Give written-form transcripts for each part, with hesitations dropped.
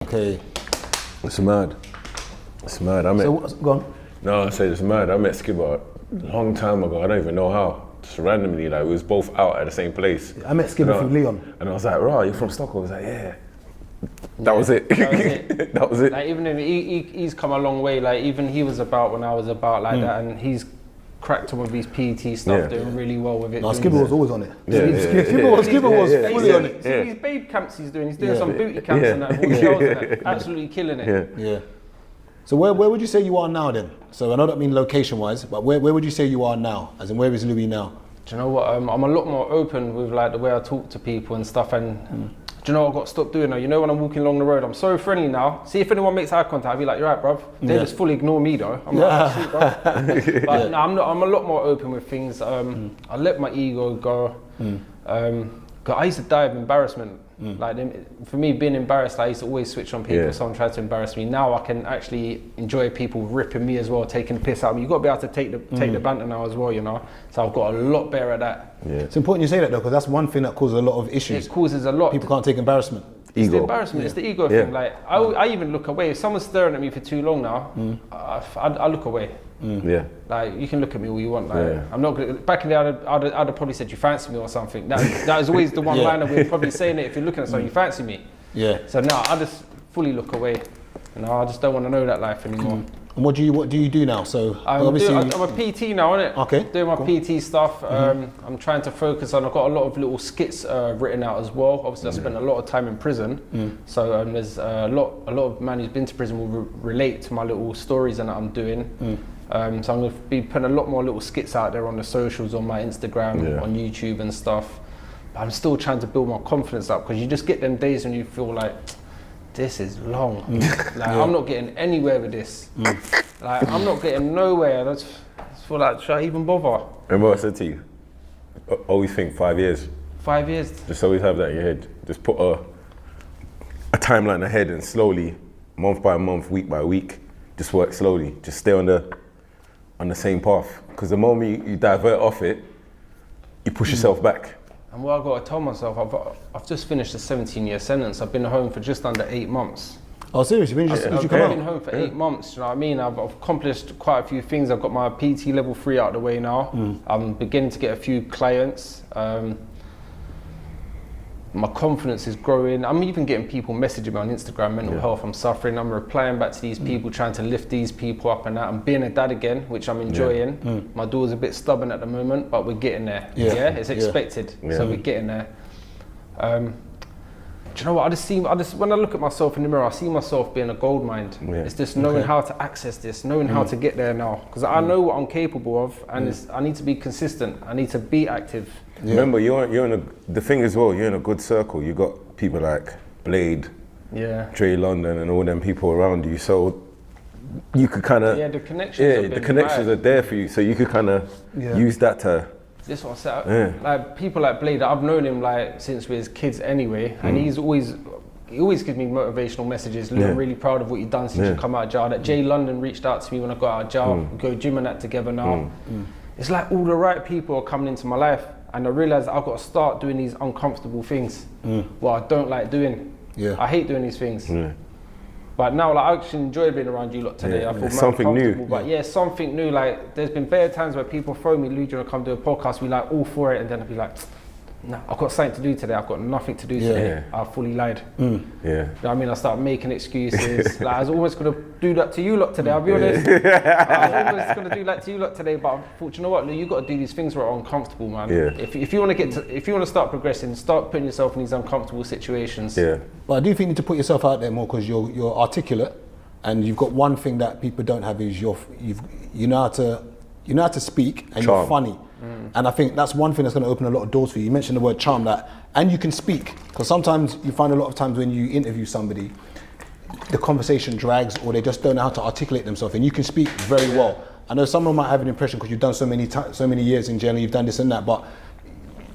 Okay. It's mad. It's mad. Go on. No, I said it's mad. I met Skibber a long time ago. I don't even know how. Just randomly, like we was both out at the same place. I met Skibber through Leon. And I was like, "Right, you're from Stockholm?" I was like, "Yeah." That was it. That was it. Like even he's come a long way. Like even he was about when I was about like that, and he's cracked on with his PET stuff, doing really well with it. No, Skibber was always on it. Skibber was fully on it. See these babe camps he's doing some booty camps and that, all shows and that, absolutely killing it. Yeah. So where would you say you are now then? So I know that mean location wise, but where would you say you are now? As in where is Louis now? Do you know what? I'm a lot more open with like the way I talk to people and stuff, and do you know what I've got to stop doing now? You know when I'm walking along the road, I'm so friendly now. See if anyone makes eye contact, I'll be like, "You're right, bruv." They just fully ignore me though. I'm like, "Shoot, bruv." But no, I'm a lot more open with things. I let my ego go. 'Cause I used to die of embarrassment. Like for me, being embarrassed, I used to always switch on people. If someone tried to embarrass me. Now I can actually enjoy people ripping me as well, taking the piss out of me. You've got to be able to take the banter now as well, you know. So I've got a lot better at that. Yeah. It's important you say that though, because that's one thing that causes a lot of issues. It causes a lot. People can't take embarrassment. It's the embarrassment. It's the ego thing. Like I even look away. If someone's staring at me for too long now, I look away. Yeah. Like you can look at me all you want. Like I'm not gonna. Back in the day, I'd have probably said you fancy me or something. That is always the one liner we're probably saying it if you're looking at someone you fancy me. Yeah. So now I just fully look away. You know, I just don't want to know that life anymore. And what do you do now? So I'm a PT now, innit? Okay. Doing my PT stuff. I'm trying to focus on. I've got a lot of little skits written out as well. Obviously, I spent a lot of time in prison, so there's a lot of man who's been to prison will relate to my little stories and that I'm doing. So I'm going to be putting a lot more little skits out there on the socials, on my Instagram, on YouTube and stuff. But I'm still trying to build my confidence up because you just get them days when you feel like, this is long. I'm not getting anywhere with this. Like I'm not getting nowhere. I just feel like, should I even bother? Remember what I said to you? Always think 5 years. 5 years. Just always have that in your head. Just put a timeline ahead and slowly, month by month, week by week, just work slowly. Just stay on the same path. Because the moment you divert off it, you push yourself back. And what I've got to tell myself, I've just finished a 17-year sentence. I've been home for just under 8 months. Oh, seriously? When did you come out? I've been home for 8 months, you know what I mean? I've accomplished quite a few things. I've got my PT level 3 out of the way now. I'm beginning to get a few clients. My confidence is growing. I'm even getting people messaging me on Instagram, mental health, I'm suffering. I'm replying back to these people, trying to lift these people up and that. I'm being a dad again, which I'm enjoying. My daughter's a bit stubborn at the moment, but we're getting there. It's expected, so we're getting there. Do you know what? I just when I look at myself in the mirror, I see myself being a gold mine. It's just knowing how to access this, knowing how to get there now. Because I know what I'm capable of, and I need to be consistent. I need to be active. Remember, you're in the thing as well. You're in a good circle. You got people like Blade, Dre London, and all them people around you. So you could kind of the connections. The connections are there for you. So you could kind of use that to. This what I said. Like people like Blade, I've known him like since we was kids anyway, and he always gives me motivational messages. Look, I'm really proud of what you've done since you come out of jail. That Jay London reached out to me when I got out of jail. We go gym and that together now. It's like all the right people are coming into my life, and I realise I've got to start doing these uncomfortable things. What I don't like doing. I hate doing these things. But now, like, I actually enjoy being around you lot today. I feel something new. But something new. Like, there's been better times where people throw me, Luigi, and I come do a podcast. We like all for it, and then I'll be like, no, I've got something to do today. I've got nothing to do today. I fully lied. You know what I mean? I start making excuses. Like, I was almost gonna do that to you lot today. I'll be honest. I was almost gonna do that to you lot today, but I thought, you know what, Lou, you got to do these things where are uncomfortable, man. If you want to start progressing, start putting yourself in these uncomfortable situations. But I do think you need to put yourself out there more because you're articulate, and you've got one thing that people don't have is you know how to speak, and you're funny. And I think that's one thing that's going to open a lot of doors for you. You mentioned the word charm, and you can speak, because sometimes you find a lot of times when you interview somebody, the conversation drags, or they just don't know how to articulate themselves, and you can speak very well. I know someone might have an impression because you've done so many years in jail, you've done this and that, but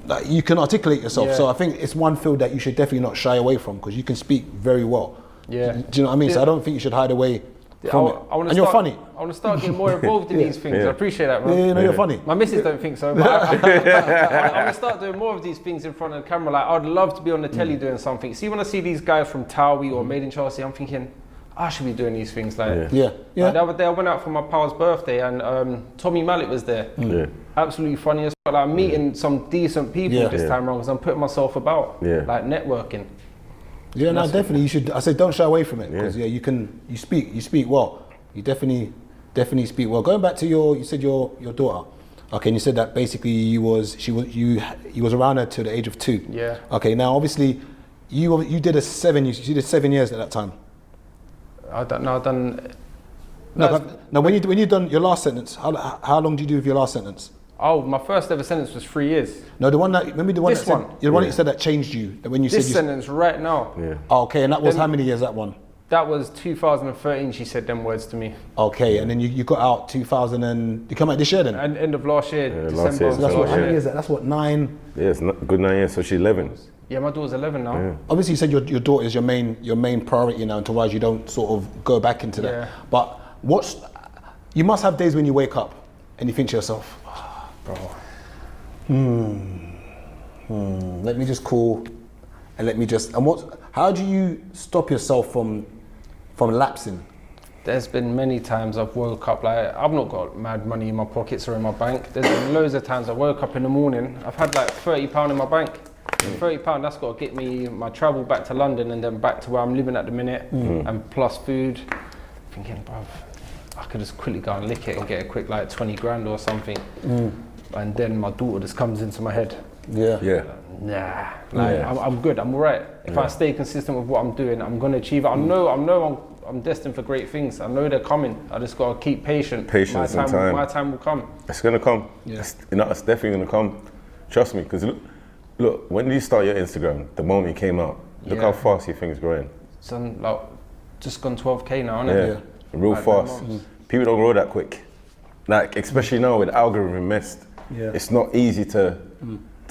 like, you can articulate yourself. So I think it's one field that you should definitely not shy away from, because you can speak very well. Do you know what I mean? So I don't think you should hide away from it. wanna And you're funny. I want to start getting more involved in these things. Yeah. I appreciate that, Yeah, man. you know, you're funny. My missus don't think so, but I want to start doing more of these things in front of the camera. Like, I'd love to be on the telly doing something. See, when I see these guys from Towie or Made in Chelsea, I'm thinking, I should be doing these things. Like, Yeah. Like the other day, I went out for my pal's birthday, and Tommy Mallet was there. Yeah. Absolutely funny as well. Like, I'm meeting some decent people Yeah. this time around because I'm putting myself about. Yeah. Like, networking. Yeah, no, That's definitely. You should. I say, don't shy away from it because Yeah. you speak well. You definitely speak well. Going back to you said your daughter. Okay, and you said that basically you was around her to the age of 2. Yeah. Okay, now obviously you did 7 years at that time. I've done. No, now when you done your last sentence, how long did you do with your last sentence? Oh, my first ever sentence was 3 years. No, the one that remember the one This that said, one? the one that you said that changed you. That when you This said sentence right now. Yeah. oh, okay, and that was Then- how many years that one? That was 2013. She said them words to me. Okay, and then you got out 2000 and you come out this year then. And end of last year, last December. year, of So that's what last how many year. years? That's what 9. Yeah, it's not good 9 years. So she's 11. Yeah, my daughter's 11 now. Yeah. Obviously, you said your daughter is your main priority now, and to why you don't sort of go back into that. Yeah. But you must have days when you wake up and you think to yourself, Bro. let me just call, and let me just how do you stop yourself from lapsing? There's been many times I've woke up, like, I've not got mad money in my pockets or in my bank. There's been loads of times I woke up in the morning, I've had like £30 in my bank. £30, that's got to get me my travel back to London and then back to where I'm living at the minute, and plus food. Thinking, bruv, I could just quickly go and lick it and get a quick like 20 grand or something. And then my daughter just comes into my head. Yeah. Yeah. Nah, like, Yeah. I'm good, I'm all right. If I stay consistent with what I'm doing, I'm gonna achieve it. I know I'm destined for great things. I know they're coming. I just gotta keep patient. Patience and time. My time will come. It's gonna come. Yeah. It's definitely gonna come. Trust me, because look, when you start your Instagram, the moment it came out, look Yeah. how fast your thing's growing. It's on, like, just gone 12k now, Yeah, isn't it? real Like, fast. People don't grow that quick. Like, especially now with algorithm messed, Yeah. it's not easy to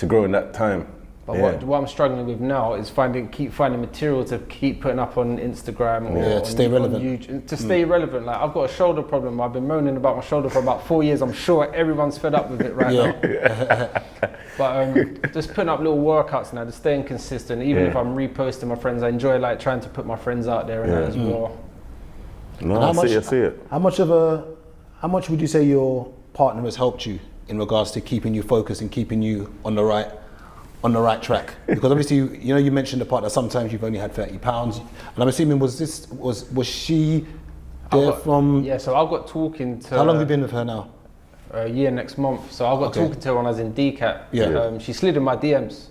grow in that time. But Yeah. what I'm struggling with now is keep finding material to keep putting up on Instagram or Yeah, to stay relevant. on YouTube, to stay relevant. Like, I've got a shoulder problem. I've been moaning about my shoulder for about 4 years. I'm sure everyone's fed up with it right now. But just putting up little workouts now, just staying consistent. Even if I'm reposting my friends, I enjoy like trying to put my friends out there and that as well. No, how I see it. How much would you say your partner has helped you in regards to keeping you focused and keeping you on the right track? Because obviously, you mentioned the part that sometimes you've only had £30, and I'm assuming was she there from? Yeah, so I've got talking to. How long have you been with her now? A year next month. So I got Okay. talking to her when I was in DCAT. Yeah. She slid in my DMs.